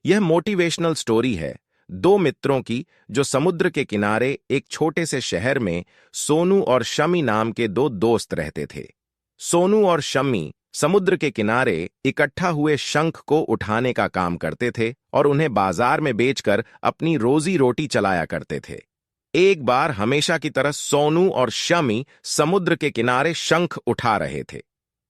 यह motivational story है दो मित्रों की जो समुद्र के किनारे एक छोटे से शहर में सोनू और शमी नाम के दो दोस्त रहते थे। सोनू और शमी समुद्र के किनारे इकट्ठा हुए शंख को उठाने का काम करते थे और उन्हें बाजार में बेचकर अपनी रोजी रोटी चलाया करते थे। एक बार हमेशा की तरह सोनू और शमी समुद्र के किनारे शंख उठा रहे थे।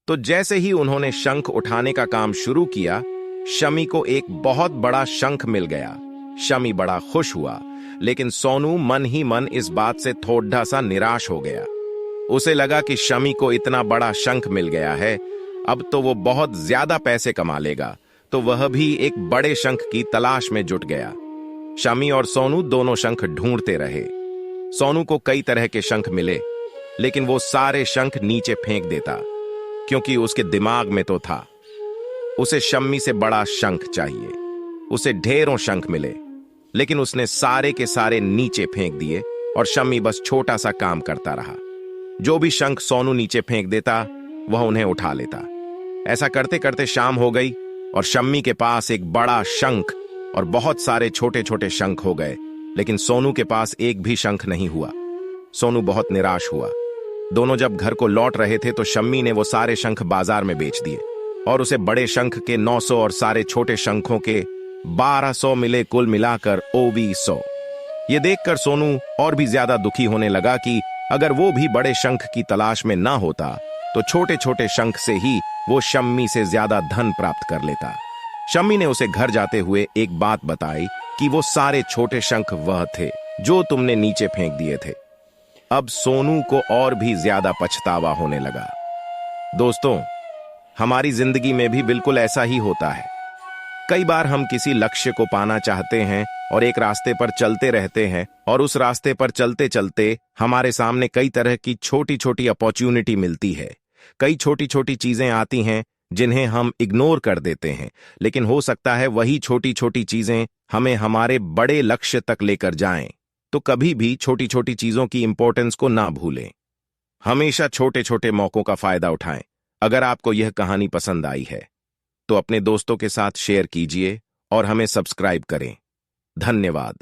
तो जैसे ही उन्होंने शंख उठाने का काम शुरू किया, शमी को एक बहुत बड़ा शंख मिल गया। शमी बड़ा खुश हुआ, लेकिन सोनू मन ही मन इस बात से थोड़ा सा निराश हो गया। उसे लगा कि शमी को इतना बड़ा शंख मिल गया है, अब तो वो बहुत ज्यादा पैसे कमा लेगा, तो वह भी एक बड़े शंख की तलाश में जुट गया। शमी और सोनू दोनों शंख ढूंढते रहे। सोनू को कई तरह के शंख मिले, लेकिन वो सारे शंख नीचे फेंक देता, क्योंकि उसके दिमाग में तो था उसे शम्मी से बड़ा शंख चाहिए। उसे ढेरों शंख मिले, लेकिन उसने सारे के सारे नीचे फेंक दिए और शम्मी बस छोटा सा काम करता रहा। जो भी शंख सोनू नीचे फेंक देता, वह उन्हें उठा लेता। ऐसा करते करते शाम हो गई और शम्मी के पास एक बड़ा शंख और बहुत सारे छोटे छोटे शंख हो गए, लेकिन सोनू के पास एक भी शंख नहीं हुआ। सोनू बहुत निराश हुआ। दोनों जब घर को लौट रहे थे तो शम्मी ने वो सारे शंख बाजार में बेच दिए और उसे बड़े शंख के 900 और सारे छोटे शंखों के 1200 मिले, कुल मिलाकर 2400। ये देखकर सोनू और भी ज्यादा दुखी होने लगा कि अगर वो भी बड़े शंख की तलाश में ना होता तो छोटे छोटे शंख से ही वो शम्मी से ज्यादा धन प्राप्त कर लेता। शम्मी ने उसे घर जाते हुए एक बात बताई कि वो सारे छोटे शंख वह थे जो तुमने नीचे फेंक दिए थे। अब सोनू को और भी ज्यादा पछतावा होने लगा। दोस्तों, हमारी जिंदगी में भी बिल्कुल ऐसा ही होता है। कई बार हम किसी लक्ष्य को पाना चाहते हैं और एक रास्ते पर चलते रहते हैं, और उस रास्ते पर चलते चलते हमारे सामने कई तरह की छोटी छोटी अपॉर्चुनिटी मिलती है। कई छोटी छोटी चीजें आती हैं जिन्हें हम इग्नोर कर देते हैं, लेकिन हो सकता है वही छोटी छोटी चीजें हमें हमारे बड़े लक्ष्य तक लेकर जाएं। तो कभी भी छोटी छोटी चीजों की इंपॉर्टेंस को ना भूलें। हमेशा छोटे छोटे मौकों का फायदा उठाएं। अगर आपको यह कहानी पसंद आई है तो अपने दोस्तों के साथ शेयर कीजिए और हमें सब्सक्राइब करें। धन्यवाद।